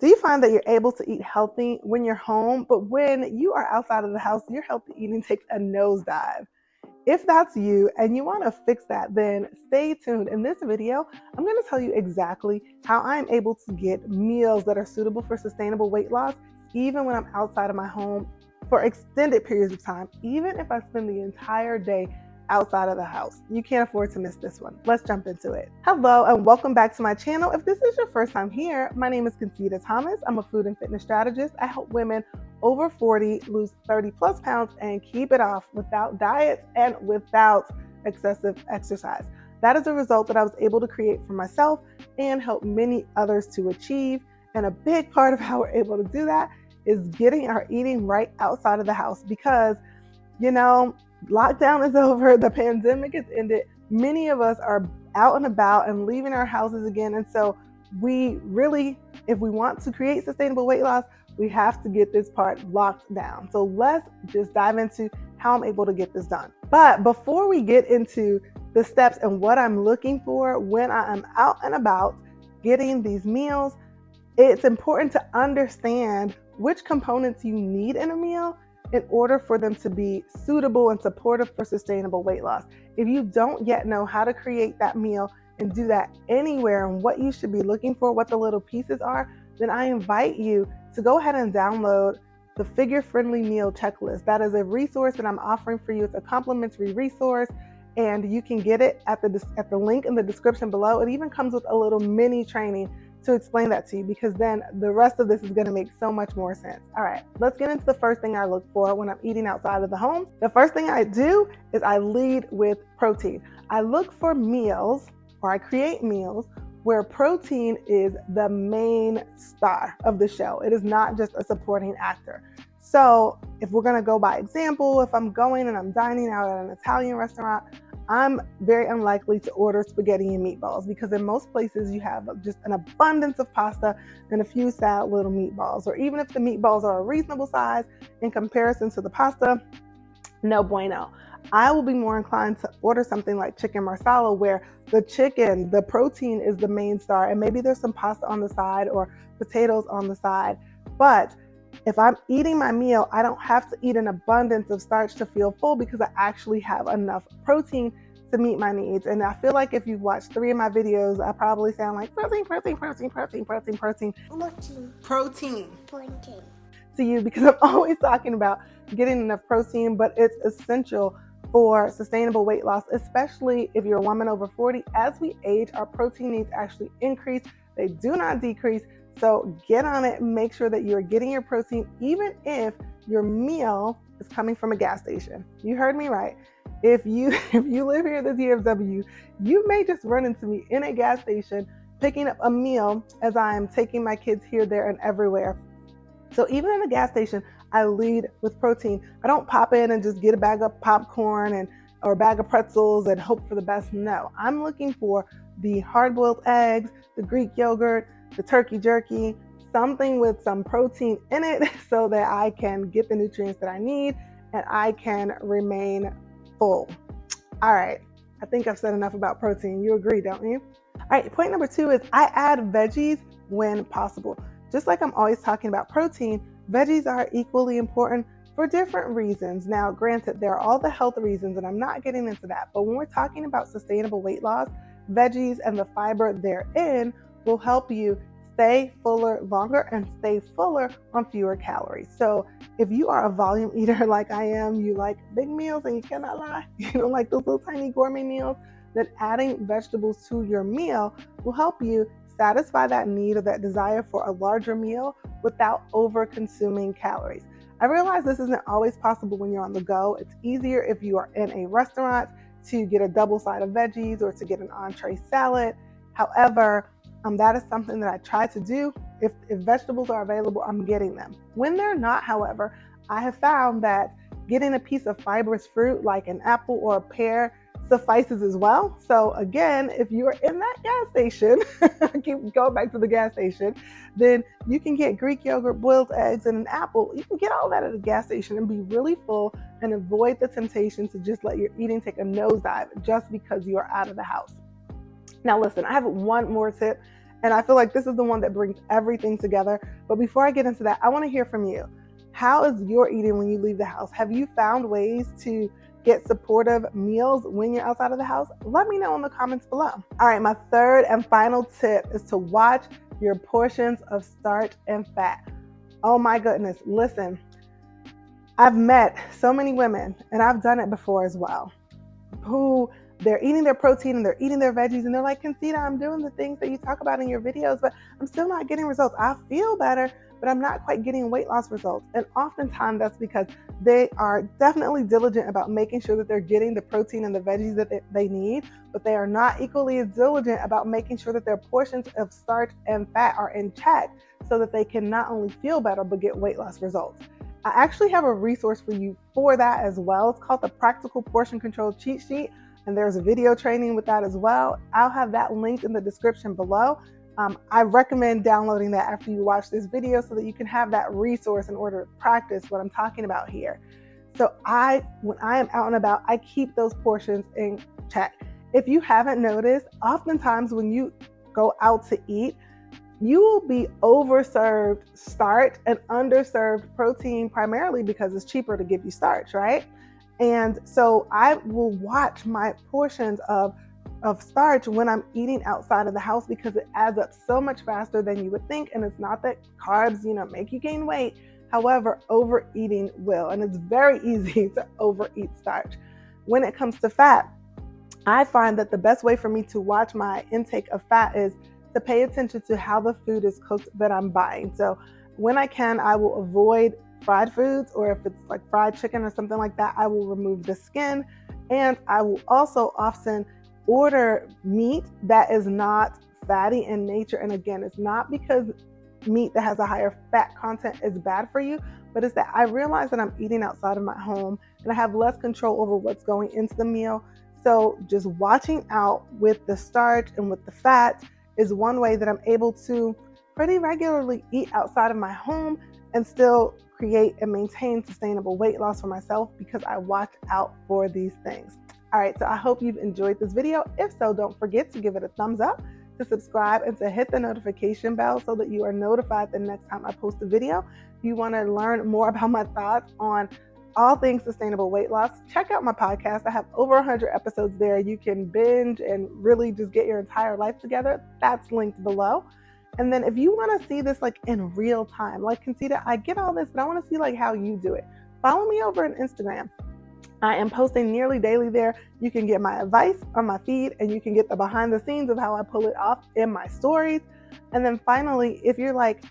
Do you find that you're able to eat healthy when you're home, but when you are outside of the house, your healthy eating takes a nosedive? If that's you and you want to fix that, then stay tuned. In this video, I'm going to tell you exactly how I'm able to get meals that are suitable for sustainable weight loss, even when I'm outside of my home for extended periods of time, even if I spend the entire day outside of the house. You can't afford to miss this one. Let's jump into it. Hello and welcome back to my channel. If this is your first time here, my name is Concita Thomas. I'm a food and fitness strategist. I help women over 40 lose 30 plus pounds and keep it off without diets and without excessive exercise. That is a result that I was able to create for myself and help many others to achieve. And a big part of how we're able to do that is getting our eating right outside of the house because, lockdown is over, the pandemic is ended. Many of us are out and about and leaving our houses again. And so we really, if we want to create sustainable weight loss, we have to get this part locked down. So let's just dive into how I'm able to get this done. But before we get into the steps and what I'm looking for when I am out and about getting these meals, it's important to understand which components you need in a meal in order for them to be suitable and supportive for sustainable weight loss. If you don't yet know how to create that meal and do that anywhere and what you should be looking for, what the little pieces are, then I invite you to go ahead and download the Figure Friendly Meal Checklist. That is a resource that I'm offering for you. It's a complimentary resource and you can get it at the link in the description below. It even comes with a little mini training to explain that to you, because then the rest of this is going to make so much more sense. All right, let's get into the first thing I look for when I'm eating outside of the home. The first thing I do is I lead with protein. I look for meals, or I create meals where protein is the main star of the show. It is not just a supporting actor. So if we're going to go by example, if I'm going and I'm dining out at an Italian restaurant, I'm very unlikely to order spaghetti and meatballs because in most places you have just an abundance of pasta and a few sad little meatballs. Or even if the meatballs are a reasonable size in comparison to the pasta, no bueno. I will be more inclined to order something like chicken marsala, where the protein is the main star, and maybe there's some pasta on the side or potatoes on the side. But if I'm eating my meal, I don't have to eat an abundance of starch to feel full because I actually have enough protein to meet my needs. And I feel like if you've watched 3 of my videos, I probably sound like protein to you because I'm always talking about getting enough protein, but it's essential for sustainable weight loss, especially if you're a woman over 40. As we age, our protein needs actually increase. They do not decrease. So get on it and make sure that you're getting your protein, even if your meal is coming from a gas station. You heard me right. If you live here in the DFW, you may just run into me in a gas station picking up a meal as I'm taking my kids here, there, and everywhere. So even in a gas station, I lead with protein. I don't pop in and just get a bag of popcorn or a bag of pretzels and hope for the best. No, I'm looking for the hard-boiled eggs, the Greek yogurt, the turkey jerky, something with some protein in it so that I can get the nutrients that I need and I can remain full. All right, I think I've said enough about protein. You agree, don't you? All right, point number 2 is I add veggies when possible. Just like I'm always talking about protein, veggies are equally important for different reasons. Now, granted, there are all the health reasons, and I'm not getting into that, but when we're talking about sustainable weight loss, veggies and the fiber therein will help you stay fuller longer and stay fuller on fewer calories. So if you are a volume eater like I am, you like big meals and you cannot lie, you don't like those little tiny gourmet meals, then adding vegetables to your meal will help you satisfy that need or that desire for a larger meal without over consuming calories. I realize this isn't always possible when you're on the go. It's easier if you are in a restaurant to get a double side of veggies or to get an entree salad. However, that is something that I try to do. If vegetables are available, I'm getting them. When they're not, however, I have found that getting a piece of fibrous fruit like an apple or a pear suffices as well. So again, if you're in that gas station, I keep going back to the gas station, then you can get Greek yogurt, boiled eggs, and an apple. You can get all that at a gas station and be really full and avoid the temptation to just let your eating take a nosedive just because you are out of the house. Now listen, I have one more tip, And I feel like this is the one that brings everything together. But before I get into that, I want to hear from you. How is your eating when you leave the house? Have you found ways to get supportive meals when you're outside of the house? Let me know in the comments below. All right, my third and final tip is to watch your portions of starch and fat. Oh my goodness, listen, I've met so many women, and I've done it before as well, who they're eating their protein and they're eating their veggies and they're like, Concita, I'm doing the things that you talk about in your videos, but I'm still not getting results. I feel better, but I'm not quite getting weight loss results. And oftentimes that's because they are definitely diligent about making sure that they're getting the protein and the veggies that they need, but they are not equally as diligent about making sure that their portions of starch and fat are in check so that they can not only feel better, but get weight loss results. I actually have a resource for you for that as well. It's called the Practical Portion Control Cheat Sheet, and there's a video training with that as well. I'll have that linked in the description below. I recommend downloading that after you watch this video so that you can have that resource in order to practice what I'm talking about here. So when I am out and about, I keep those portions in check. If you haven't noticed, oftentimes when you go out to eat, you will be overserved starch and underserved protein, primarily because it's cheaper to give you starch, right? And so I will watch my portions of starch when I'm eating outside of the house because it adds up so much faster than you would think. And it's not that carbs, make you gain weight. However, overeating will, and it's very easy to overeat starch. When it comes to fat, I find that the best way for me to watch my intake of fat is to pay attention to how the food is cooked that I'm buying. So when I can, I will avoid fried foods, or if it's like fried chicken or something like that, I will remove the skin. And I will also often order meat that is not fatty in nature. And again, it's not because meat that has a higher fat content is bad for you, but it's that I realize that I'm eating outside of my home and I have less control over what's going into the meal. So just watching out with the starch and with the fat is one way that I'm able to pretty regularly eat outside of my home and still create and maintain sustainable weight loss for myself because I watch out for these things. All right, so I hope you've enjoyed this video. If so, don't forget to give it a thumbs up, to subscribe, and to hit the notification bell so that you are notified the next time I post a video. If you want to learn more about my thoughts on all things sustainable weight loss, check out my podcast. I have over 100 episodes there. You can binge and really just get your entire life together. That's linked below. And then if you want to see this like in real time, like Concita, I get all this, but I want to see like how you do it. Follow me over on Instagram. I am posting nearly daily there. You can get my advice on my feed, and you can get the behind the scenes of how I pull it off in my stories. And then finally, if you're like,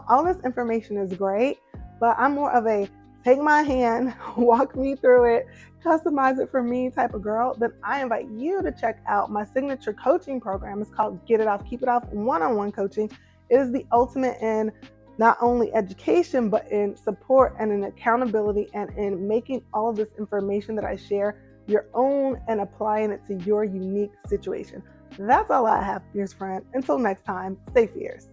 all this information is great, but I'm more of a take my hand, walk me through it, customize it for me type of girl, then I invite you to check out my signature coaching program. It's called Get It Off, Keep It Off one-on-one coaching. It is the ultimate in not only education, but in support and in accountability and in making all of this information that I share your own and applying it to your unique situation. That's all I have, fierce friend. Until next time, stay fierce.